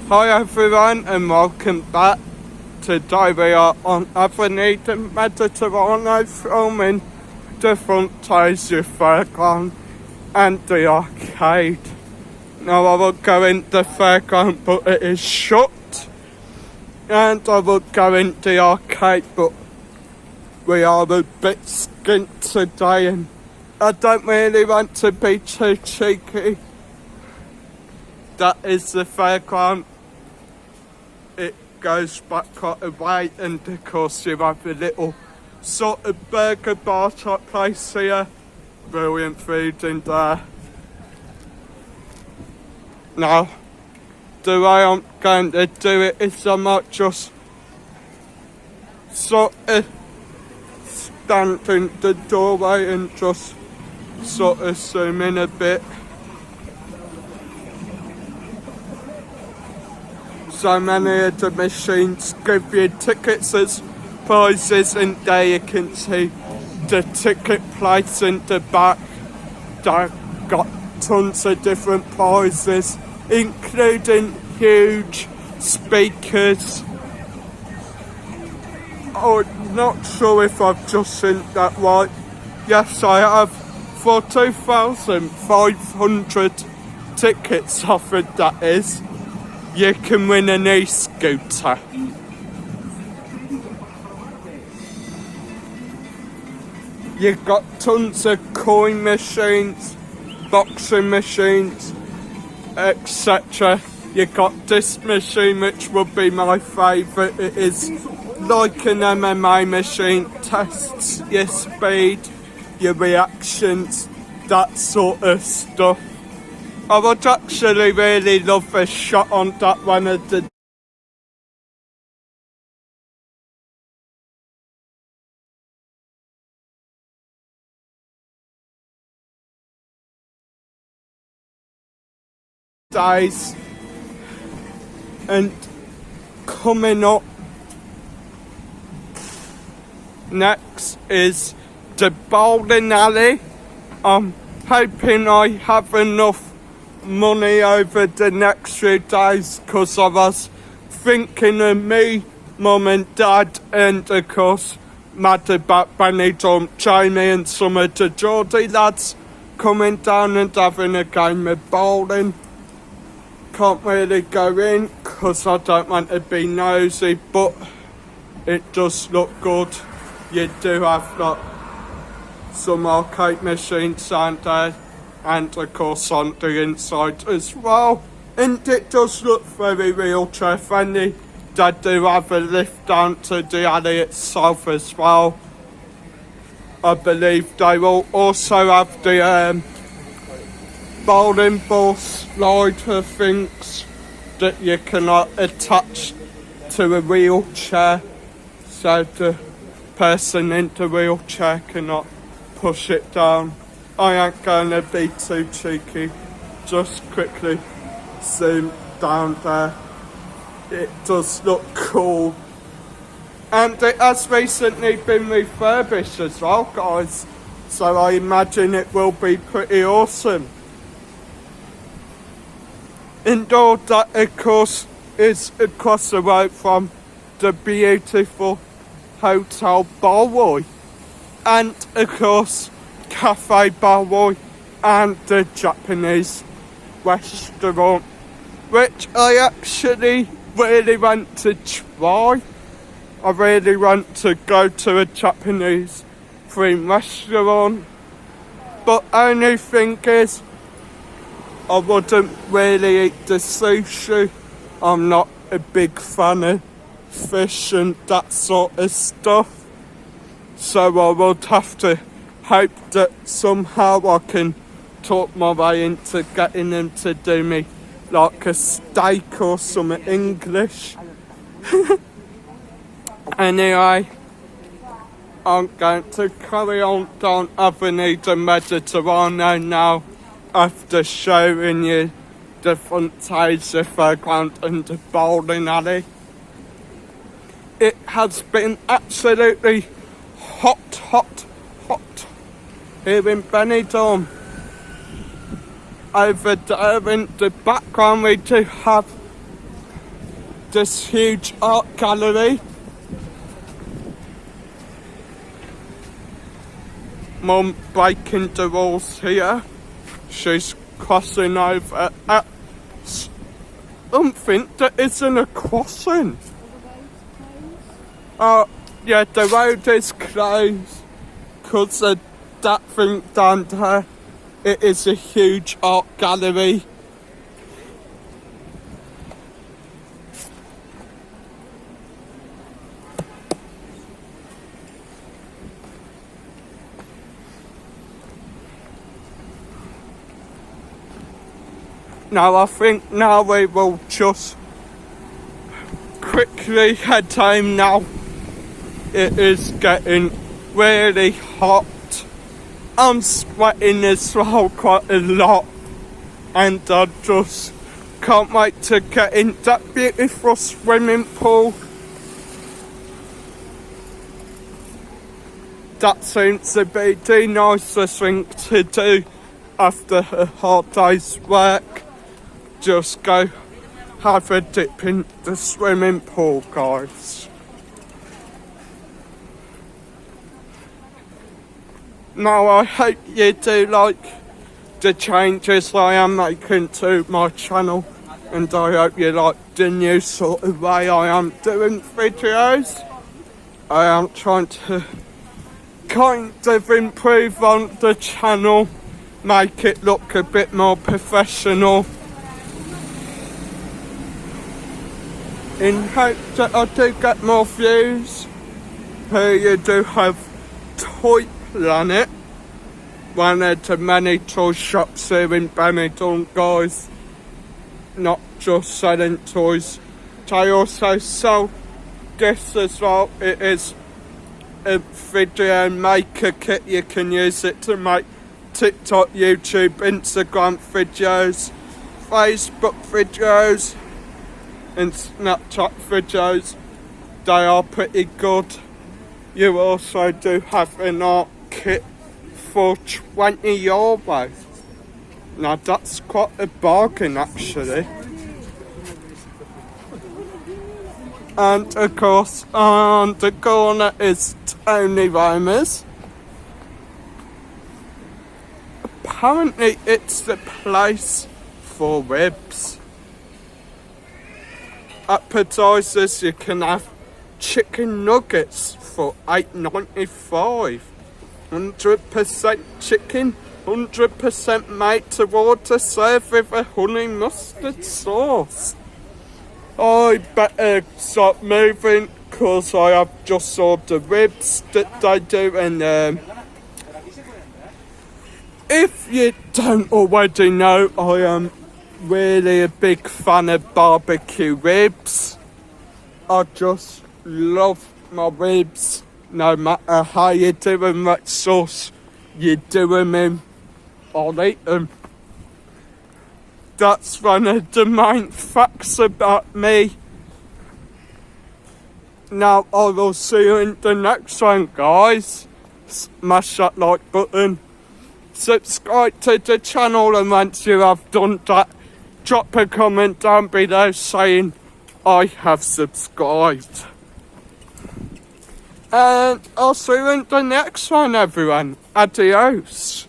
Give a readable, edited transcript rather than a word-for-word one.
Hi everyone and welcome back. Today we are on Avenue de Mediterraneo filming the Funtasia fairground and the arcade. Now I will go in the fairground but it is shut, and I will go in the arcade but we are a bit skint today and I don't really want to be too cheeky. That is the fairground. It goes back quite a way, and of course you have a little sort of burger bar type place here. Brilliant food in there. Now, the way I'm going to do it is I might just sort of stand in the doorway and just sort of zoom in a bit. So many of the machines give you tickets as prizes, and there you can see the ticket plates in the back. They've got tons of different prizes, including huge speakers. I'm not sure if I've just seen that right. Yes, I have. For 2,500 tickets offered, that is. You can win an e-scooter. You've got tons of coin machines, boxing machines, etc. You've got this machine, which would be my favourite. It is like an MMA machine, tests your speed, your reactions, that sort of stuff. I would actually really love a shot on that one of the days. And coming up next is the bowling alley. I'm hoping I have enough money over the next few days, because I was thinking of me, mum and dad, and of course mad about Benidorm, Jamie and some of the Geordie lads coming down and having a game of bowling. Can't really go in because I don't want to be nosy, but it does look good. You do have like some arcade machines down there, and of course on the inside as well, and it does look very wheelchair friendly. They do have a lift down to the alley itself as well. I believe they will also have the bowling ball slider things that you can attach to a wheelchair, so the person in the wheelchair cannot push it down. I ain't going to be too cheeky, just quickly zoom down there. It does look cool, and it has recently been refurbished as well, guys, so I imagine it will be pretty awesome. And all that, of course, is across the road from the beautiful Hotel Barroy, and of course Cafe Barroy and the Japanese restaurant, which I actually really want to try. I really want to go to a Japanese themed restaurant, but only thing is I wouldn't really eat the sushi. I'm not a big fan of fish and that sort of stuff, so I would have to hope that somehow I can talk my way into getting them to do me like a steak or some English. Anyway, I'm going to carry on down Avenue de Mediterraneo now, after showing you the Funtasia fairground and the bowling alley. It has been absolutely hot here in Benidorm. Over there in the background we do have this huge art gallery. Mum breaking the rules here. She's crossing over at something that isn't a crossing. Yeah, the road is closed because of that thing down there. It is a huge art gallery. Now I think now we will just quickly head home now. It is getting really hot. I'm sweating as well quite a lot, and I just can't wait to get in that beautiful swimming pool. That seems to be the nicest thing to do after a hard day's work. Just go have a dip in the swimming pool, guys. Now I hope you do like the changes I am making to my channel, and I hope you like the new sort of way I am doing videos. I am trying to kind of improve on the channel, make it look a bit more professional, in hope that I do get more views. Here you do have Toy Planet, one of the many toy shops here in Benidorm, guys. Not just selling toys, they also sell this as well. It is a video maker kit. You can use it to make TikTok, YouTube, Instagram videos, Facebook videos and Snapchat videos. They are pretty good. You also do have an art kit for €20. Now that's quite a bargain actually. And of course on the corner is Tony Romer's. Apparently it's the place for ribs. Appetizers, you can have chicken nuggets for $8.95. 100% chicken, 100% made to order, served with a honey mustard sauce. I better start moving because I have just saw the ribs that they do, and if you don't already know, I am really a big fan of barbecue ribs. I just love my ribs, no matter how you do them, what sauce you do them in, I'll eat them. That's one of the main facts about me. Now I will see you in the next one, guys. Smash that like button, subscribe to the channel, and once you have done that, drop a comment down below saying I have subscribed. And I'll see you in the next one, everyone. Adios.